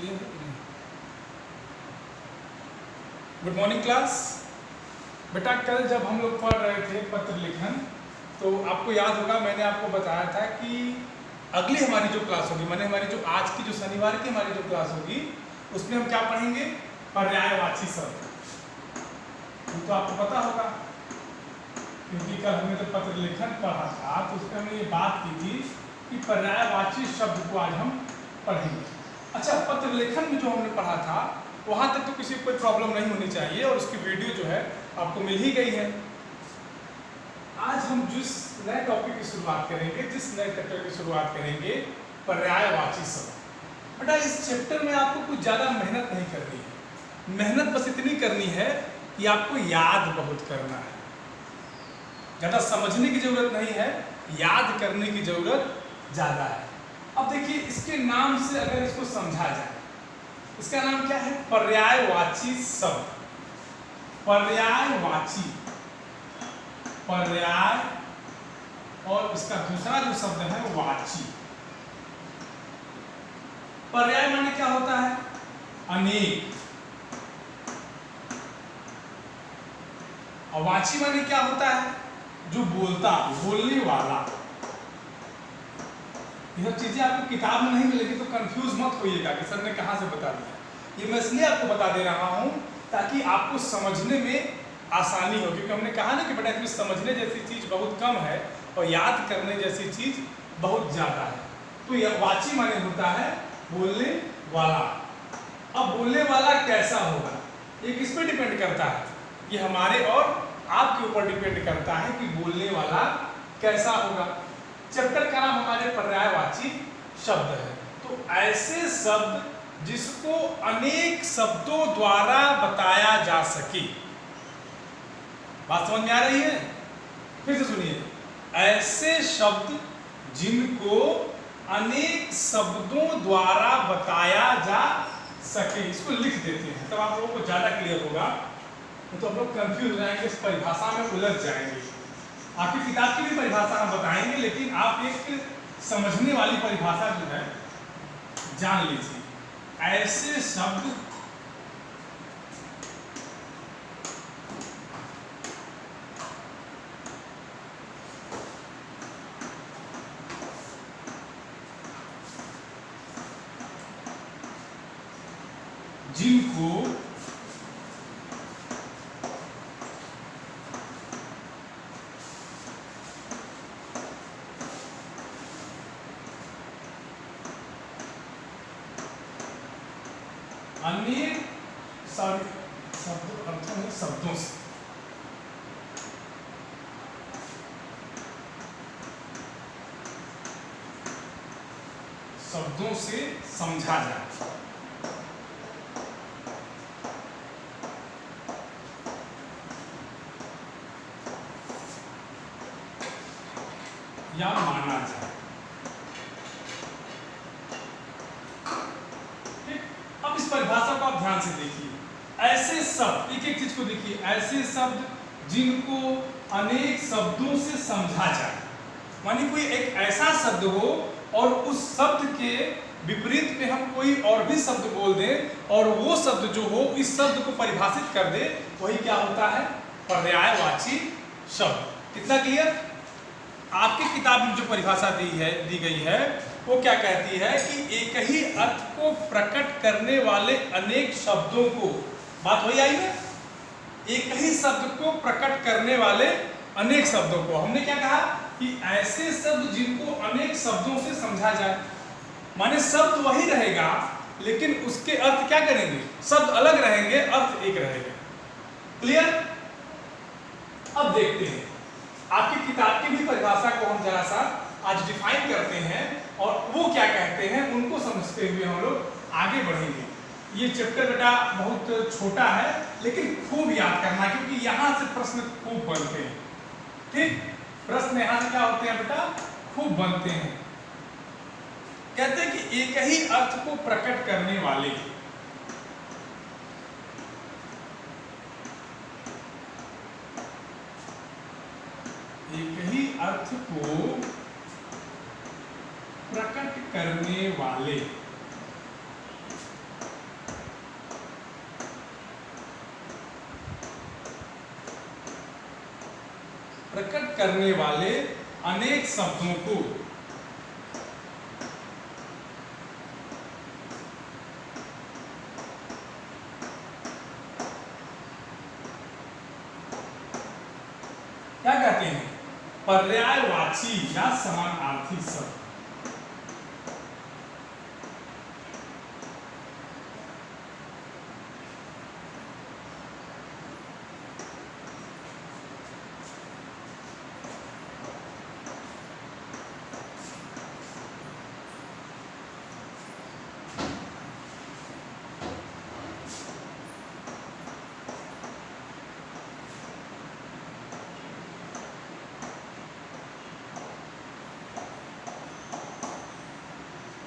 Clear है कि नहीं? Good morning class. बेटा कल जब हम लोग पढ़ रहे थे पत्र लिखन, तो आपको याद होगा मैंने आपको बताया था कि अगली हमारी जो क्लास होगी, माने हमारी जो आज की जो शनिवार की हमारी जो क्लास होगी, उसमें हम क्या पढ़ेंगे? पर्यायवाची शब्द। तो आपको पता होगा क्योंकि कल हमने तो पत्र लेखन पढ़ा था, तो उसमें हमने ये बात की थी कि पर्यायवाची शब्द को आज हम पढ़ेंगे। अच्छा, पत्र लेखन में जो हमने पढ़ा था वहां तक तो किसी को कोई प्रॉब्लम नहीं होनी चाहिए और उसकी वीडियो जो है आपको मिल ही गई है। आज हम जिस नए टॉपिक की शुरुआत करेंगे, जिस नए चैप्टर की शुरुआत करेंगे, पर्यायवाची शब्द। बेटा इस चैप्टर में आपको कुछ ज़्यादा मेहनत नहीं करनी है। मेहनत बस इतनी करनी है कि आपको याद बहुत करना है। ज़्यादा समझने की जरूरत नहीं है, याद करने की जरूरत ज़्यादा है। अब देखिए इसके नाम से अगर इसको समझा जाए, इसका नाम क्या है? पर्यायवाची शब्द। पर्यायवाची, पर्याय और इसका दूसरा जो शब्द है वाची। पर्याय माने क्या होता है? अनेक। और वाची माने क्या होता है? जो बोलता, बोलने वाला। ये सब चीजें आपको किताब में नहीं मिलेगी तो कंफ्यूज मत होइएगा कि सर ने कहाँ से बता दिया। ये मैं इसलिए आपको बता दे रहा हूँ ताकि आपको समझने में आसानी हो, क्योंकि हमने कहा ना कि बेटा इसमें समझने जैसी चीज बहुत कम है और याद करने जैसी चीज बहुत ज्यादा है। तो यह वाची माने होता है बोलने वाला। अब बोलने वाला कैसा होगा ये किस पे डिपेंड करता है? ये हमारे और आपके ऊपर डिपेंड करता है कि बोलने वाला कैसा होगा। चैप्टर का नाम हमारे पर्यायवाची शब्द है। तो ऐसे शब्द जिसको अनेक शब्दों द्वारा बताया जा सके। बात समझ में आ रही है? फिर से सुनिए, ऐसे शब्द जिनको अनेक शब्दों द्वारा बताया जा सके। इसको लिख देते हैं तब आप लोगों को ज्यादा क्लियर होगा, तो हम लोग कंफ्यूज हो जाएंगे, इस परिभाषा में उलझ जाएंगे। आपकी किताब की भी परिभाषा हम बताएंगे, लेकिन आप एक समझने वाली परिभाषा जो है जान लीजिए। ऐसे शब्द जिनको अनेक शब्दों से समझा जाए। या माना जाए। ठीक, अब इस परिभाषा को आप ध्यान से देखिए। ऐसे शब्द, एक एक चीज को देखिए, ऐसे शब्द जिनको अनेक शब्दों से समझा जाए। मानी कोई एक ऐसा शब्द हो और उस शब्द के विपरीत में हम कोई और भी शब्द बोल दें और वो शब्द जो हो इस शब्द को परिभाषित कर दे, वही क्या होता है? पर्यायवाची शब्द। कितना क्लियर? आपकी किताब में जो परिभाषा दी गई है वो क्या कहती है कि एक ही अर्थ को प्रकट करने वाले अनेक शब्दों को, बात वही आई है, एक ही शब्द को प्रकट करने वाले अनेक शब्दों को। हमने क्या कहा कि ऐसे शब्द जिनको अनेक शब्दों से समझा जाए। माने शब्द वही रहेगा लेकिन उसके अर्थ क्या करेंगे? शब्द अलग रहेंगे, अर्थ एक रहेगा। क्लियर? अब देखते हैं आपकी किताब की भी परिभाषा को हम जरा सा आज डिफाइन करते हैं और वो क्या कहते हैं उनको समझते हुए हम लोग आगे बढ़ेंगे। ये चैप्टर बेटा बहुत छोटा है लेकिन खूब याद करना, क्योंकि यहाँ से प्रश्न खूब बनते हैं। ठीक, प्रश्न यहाँ से क्या होते हैं बेटा? खूब बनते हैं। कहते हैं कि एक ही अर्थ को प्रकट करने वाले, एक ही अर्थ को प्रकट करने वाले प्रकट करने वाले अनेक शब्दों को क्या कहते हैं? पर्यायवाची या समानार्थी शब्द।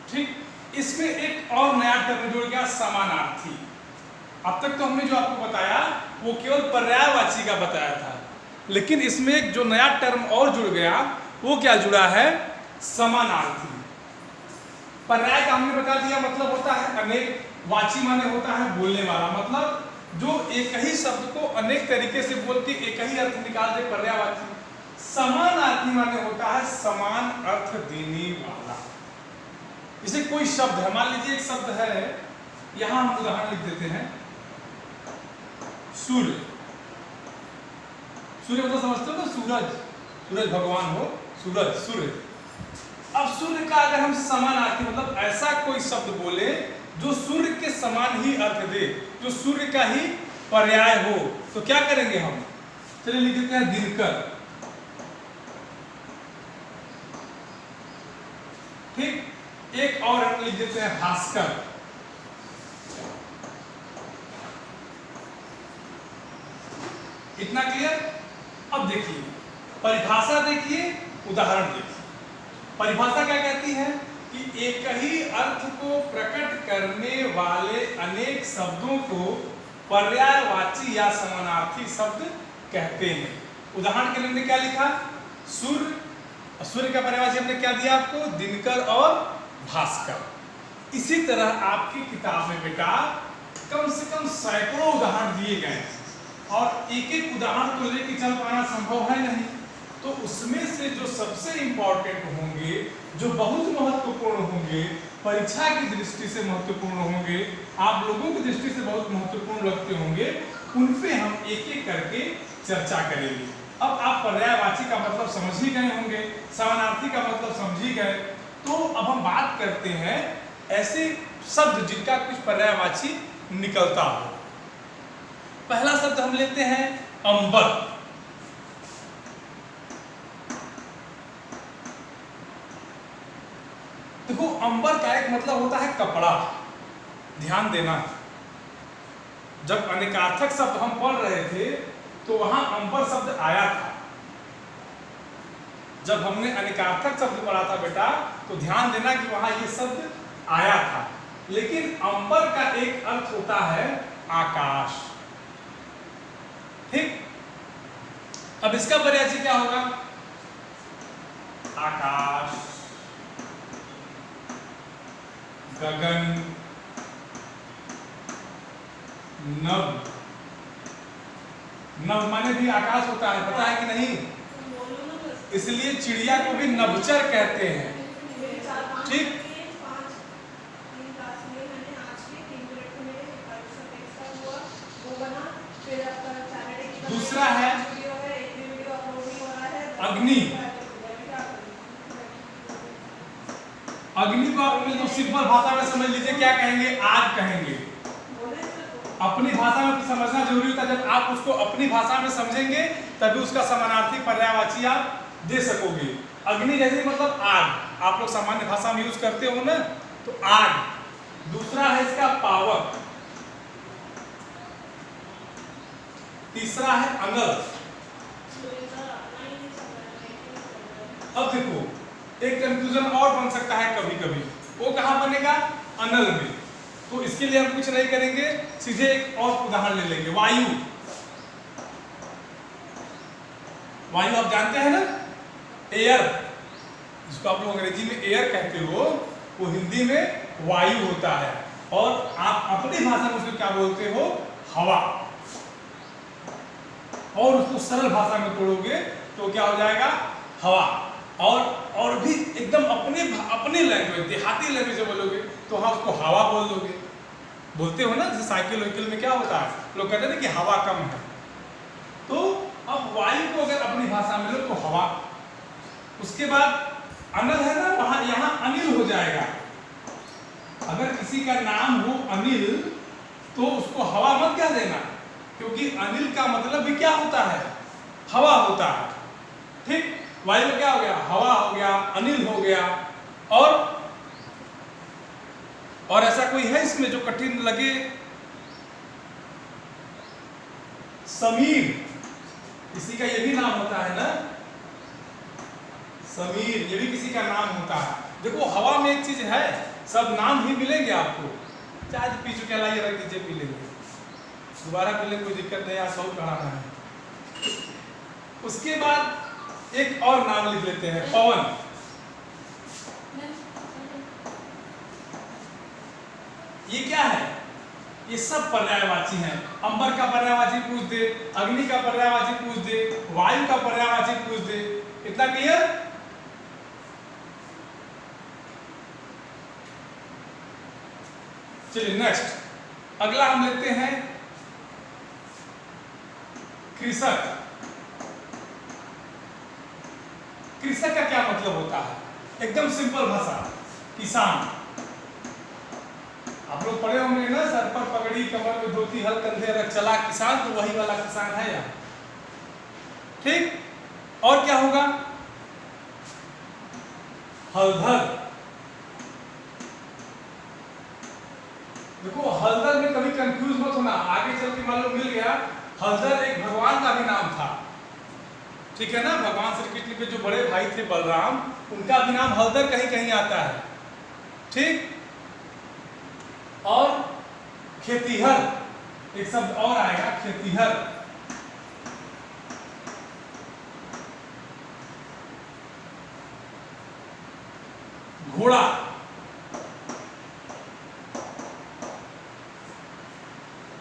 ठीक, इसमें एक और नया टर्म जुड़ गया, समानार्थी। अब तक तो हमने जो आपको बताया वो केवल पर्यायवाची का बताया था, लेकिन इसमें एक जो नया टर्म और जुड़ गया वो क्या जुड़ा है? समानार्थी। पर्याय का हमने बता दिया मतलब होता है अनेक, वाची माने होता है बोलने वाला, मतलब जो एक ही शब्द को अनेक तरीके से बोल के एक ही अर्थ निकाल दे, पर्यायवाची। समानार्थी माने होता है समान अर्थ देने वाला। जैसे कोई शब्द है, मान लीजिए एक शब्द है, यहां हम उदाहरण लिख देते हैं सूर्य। सूर्य मतलब समझते हो ना, सूरज, सूरज भगवान हो, सूरज, सूर्य। अब सूर्य का अगर हम समानार्थी मतलब ऐसा कोई शब्द बोले जो सूर्य के समान ही अर्थ दे, जो सूर्य का ही पर्याय हो, तो क्या करेंगे हम? चलिए लिख देते हैं दिनकर। ठीक, एक और हम लिख देते हैं भास्कर। इतना क्लियर? अब देखिए परिभाषा, देखिए उदाहरण देखिए। परिभाषा क्या कहती है कि एक ही अर्थ को प्रकट करने वाले अनेक शब्दों को पर्यायवाची या समानार्थी शब्द कहते हैं। उदाहरण के लिए हमने क्या लिखा? सूर्य। सूर्य का पर्यायवाची हमने क्या दिया आपको? दिनकर और भास्कर। इसी तरह आपकी किताब में बेटा कम से कम सैकड़ों उदाहरण दिए गए हैं और एक एक उदाहरण को लेकर चल पाना संभव है नहीं, तो उसमें से जो सबसे इंपॉर्टेंट होंगे, जो बहुत महत्वपूर्ण होंगे, परीक्षा की दृष्टि से महत्वपूर्ण होंगे, आप लोगों की दृष्टि से बहुत महत्वपूर्ण लगते होंगे, उन पे हम एक एक करके चर्चा करेंगे। अब आप पर्यायवाची का मतलब समझ ही गए होंगे, समानार्थी का मतलब समझ ही गए, तो अब हम बात करते हैं ऐसे शब्द जिनका कुछ पर्यायवाची निकलता हो। पहला शब्द हम लेते हैं अंबर। देखो अंबर का एक मतलब होता है कपड़ा। ध्यान देना, जब अनेकार्थक शब्द हम पढ़ रहे थे तो वहां अंबर शब्द आया था। जब हमने अनेकार्थक शब्द पढ़ा था बेटा तो ध्यान देना कि वहां ये शब्द आया था। लेकिन अंबर का एक अर्थ होता है आकाश। ठीक, अब इसका पर्यायवाची क्या होगा? आकाश, गगन, नभ। नभ माने भी आकाश होता है, पता है कि नहीं? इसलिए चिड़िया को भी नभचर कहते हैं। ठीक, दूसरा है अग्नि। अग्नि को आप तो सिंपल भाषा में समझ लीजिए, क्या कहेंगे? आग कहेंगे। अपनी भाषा में समझना जरूरी होता है, जब आप उसको अपनी भाषा में समझेंगे तभी उसका समानार्थी पर्यायवाची आप दे सकोगे। अग्नि जैसे मतलब आग, आप लोग सामान्य भाषा में यूज करते हो ना, तो आग। दूसरा है इसका पावक। तीसरा है अनल। अब देखो एक कंफ्यूजन और बन सकता है कभी कभी, वो कहां बनेगा? अनल में। तो इसके लिए हम कुछ नहीं करेंगे, सीधे एक और उदाहरण ले लेंगे, वायु। वायु आप जानते हैं ना, एयर, जिसको आप लोग अंग्रेजी में एयर कहते हो, वो हिंदी में वायु होता है, और आप अपनी भाषा में उसको क्या बोलते हो? हवा। और उसको सरल भाषा में तोड़ोगे तो क्या हो जाएगा, हवा। और भी एकदम अपने लैंग्वेज, देहाती लैंग्वेज में बोलोगे तो हाँ उसको हवा बोल दोगे। बोलते हो ना, जैसे साइकिल वाइकिल में क्या होता है, लोग कहते हैं कि हवा कम है। तो अब वायु को अगर अपनी भाषा में लो तो हवा। उसके बाद अनल है ना, वहां यहाँ अनिल हो जाएगा। अगर किसी का नाम हो अनिल तो उसको हवा मत कह देना, क्योंकि अनिल का मतलब भी क्या होता है, हवा होता है। ठीक, वायु क्या हो गया, हवा हो गया, अनिल हो गया। और ऐसा कोई है इसमें जो कठिन लगे? समीर, किसी का ये भी नाम होता है ना, समीर, ये भी किसी का नाम होता है। देखो हवा में एक चीज है, सब नाम ही मिलेंगे आपको। चाहे पी चुके लाइए, रख दीजिए, पी लेंगे, दोबारा पी लेंगे, कोई दिक्कत नहीं, आज बहुत बढ़ाना है। उसके बाद एक और नाम लिख लेते हैं, पवन। ये क्या है, ये सब पर्यायवाची हैं। अंबर का पर्यायवाची पूछ दे, अग्नि का पर्यायवाची पूछ दे, वायु का पर्यायवाची पूछ दे। इतना क्लियर? चलिए नेक्स्ट, अगला हम लेते हैं कृषक। कृषक का क्या मतलब होता है, एकदम सिंपल भाषा, किसान। आप लोग पढ़े होंगे ना, सर पर पगड़ी, कमर में धोती, हल कंधे रख चला किसान, तो वही वाला किसान है यहाँ। ठीक, और क्या होगा, हलधर। देखो हलधर में कभी कंफ्यूज मत होना, आगे चल के मान लो मिल गया। हलधर एक भगवान का भी नाम था, ठीक है ना। भगवान श्री कृष्ण के जो बड़े भाई थे बलराम, उनका भी नाम हलधर कहीं कहीं आता है। ठीक, और खेतीहर, एक शब्द और आएगा, खेतीहर। घोड़ा,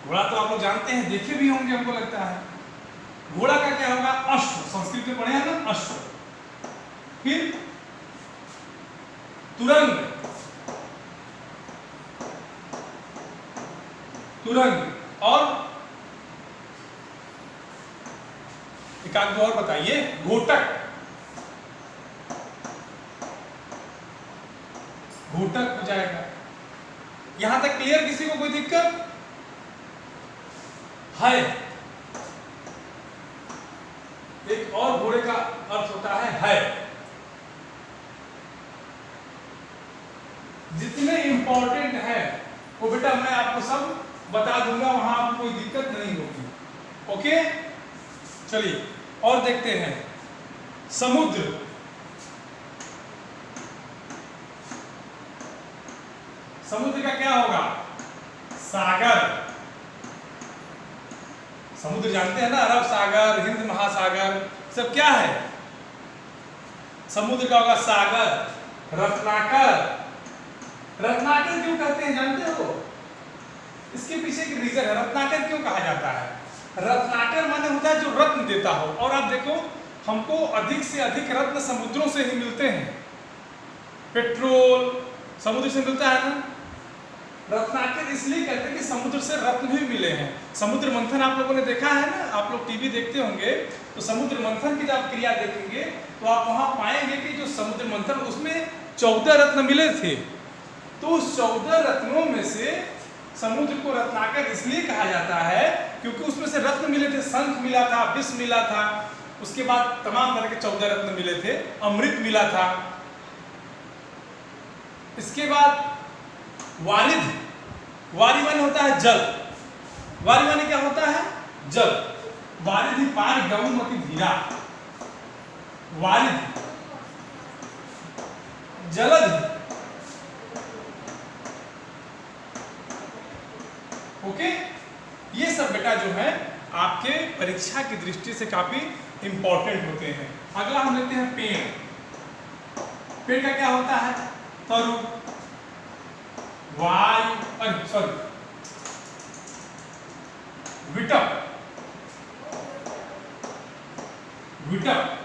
घोड़ा तो आप लोग जानते हैं, देखे भी होंगे हमको लगता है। घोड़ा का क्या होगा, अश्व। संस्कृत में पढ़े हैं ना, अश्व। फिर तुरंग, तुरंग। और एक आध और बताइए, घोटक। घोटक हो जाएगा। यहां तक क्लियर? किसी को कोई दिक्कत है? एक और घोड़े का अर्थ होता है। जितने इंपॉर्टेंट है वो बेटा मैं आपको सब बता दूंगा, वहां आपको कोई दिक्कत नहीं होगी। ओके, चलिए और देखते हैं। समुद्र, समुद्र का क्या होगा, सागर। समुद्र जानते हैं ना, अरब सागर, हिंद महासागर, सब क्या है, समुद्र का होगा सागर। रत्नाकर, रत्नाकर क्यों कहते हैं जानते हो? इसके पीछे एक रीजन है, रत्नाकर क्यों कहा जाता है। रत्नाकर माने होता है जो रत्न देता हो। और आप देखो, हमको अधिक से अधिक रत्न समुद्रों से ही मिलते हैं। पेट्रोल समुद्र से मिलता है ना। रत्नाकर इसलिए कहते हैं कि समुद्र से रत्न भी मिले हैं। समुद्र मंथन आप लोगों ने देखा है ना, आप लोग टीवी देखते होंगे, तो समुद्र मंथन की जब क्रिया देखेंगे तो आप वहां पाएंगे कि जो समुद्र मंथन, उसमें 14 रत्न मिले थे। तो उस 14 रत्नों में से समुद्र को रत्नाकर इसलिए कहा जाता है क्योंकि उसमें से रत्न मिले थे। शंख मिला था, विष मिला था, उसके बाद तमाम तरह के 14 रत्न मिले थे, अमृत मिला था। इसके बाद वारिध, वारी माने होता है जल। वारी माने क्या होता है, जल। वारिधि पार गौमति धीरा, वारिध जलध। ओके, ये सब बेटा जो है आपके परीक्षा की दृष्टि से काफी इंपॉर्टेंट होते हैं। अगला हम लेते हैं पेड़। पेड़ का क्या होता है, तरु, वायु, सॉरी विटप, विटप,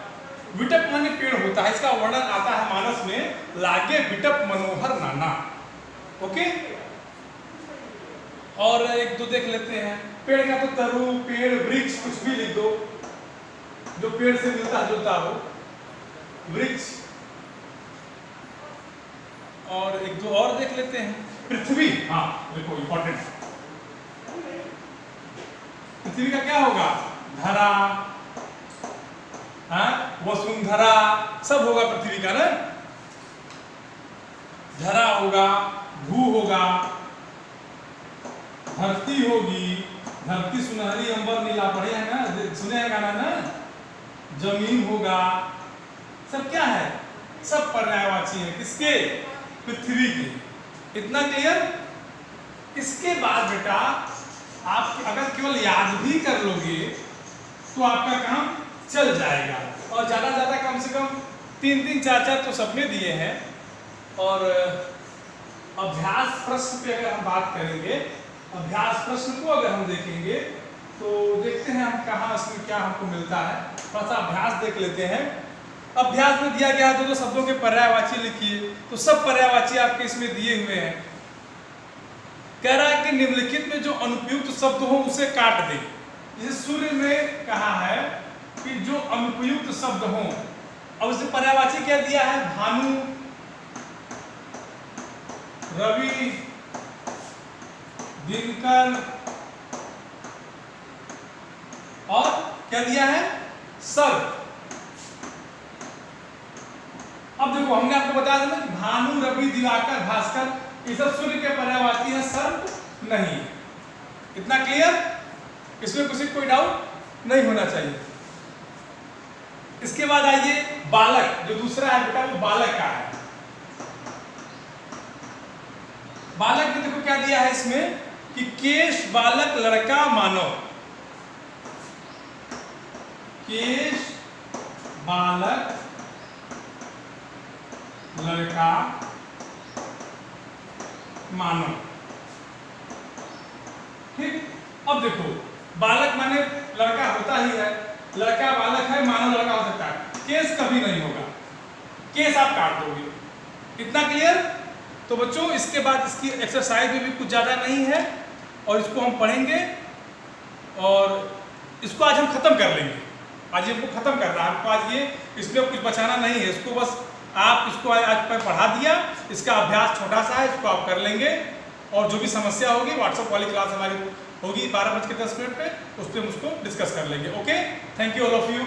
विटप माने पेड़ होता है, इसका वर्णन आता है मानस में, लागे विटप मनोहर नाना। ओके, और एक दो देख लेते हैं। पेड़ का तो तरु, पेड़, वृक्ष, कुछ भी लिख दो जो पेड़ से मिलता जुलता हो, वृक्ष। और एक दो और देख लेते हैं। पृथ्वी, हाँ देखो इंपॉर्टेंट, पृथ्वी का क्या होगा? धरा, हाँ वसुंधरा, सब होगा पृथ्वी का ना। धरा होगा, भू होगा, धरती होगी, धरती सुनहरी अंबर नीला, पढ़े है ना, सुने हैं गाना ना। जमीन होगा, सब क्या है? सब पर्यायवाची है, किसके? पृथ्वी के। इतना क्लियर? इसके बाद बेटा आप अगर केवल याद भी कर लोगे तो आपका काम चल जाएगा। और ज्यादा ज्यादा कम से कम 3-3, 4-4 तो सब में दिए हैं। और अभ्यास प्रश्न पे अगर हम बात करेंगे, अभ्यास प्रश्न को अगर हम देखेंगे तो देखते हैं हम कहाँ इसमें क्या हमको मिलता है। थोड़ा सा अभ्यास देख लेते हैं। अभ्यास में दिया गया है दो शब्दों के पर्यायवाची लिखिए, तो सब पर्यायवाची आपके इसमें दिए हुए हैं। कह रहा है कि निम्नलिखित में जो अनुपयुक्त शब्द हो उसे काट दे। जैसे सूर्य में कहा है कि जो अनुपयुक्त शब्द हो, अब उसे पर्यायवाची क्या दिया है? भानु, रवि, दिनकर, और क्या दिया है? सर्प। अब देखो हमने आपको बताया था ना कि भानु, रवि, दिवाकर, भास्कर ये सब सूर्य के पर्यायवाची है, सर्प नहीं। इतना क्लियर? इसमें कुछ कोई डाउट नहीं होना चाहिए। इसके बाद आइए बालक, जो दूसरा है बेटा वो बालक का है। बालक में देखो क्या दिया है इसमें कि केश बालक लड़का मानव। केश बालक लड़का मानव। ठीक, अब देखो बालक माने लड़का होता ही है, लड़का बालक है, मानव लड़का हो सकता है। केस कभी नहीं होगा, केस आप काट दोगे। इतना क्लियर? तो बच्चों इसके बाद इसकी एक्सरसाइज में भी कुछ ज़्यादा नहीं है और इसको हम पढ़ेंगे और इसको आज हम खत्म कर लेंगे। आज हमको खत्म करना है, आपको आज ये इसमें कुछ बचाना नहीं है। इसको बस आप इसको आज पर पढ़ा दिया, इसका अभ्यास छोटा सा है, इसको आप कर लेंगे। और जो भी समस्या होगी व्हाट्सएप वाली क्लास हमारी होगी 12:10 पे, उस पर हम उसको डिस्कस कर लेंगे। Okay, thank you all of you.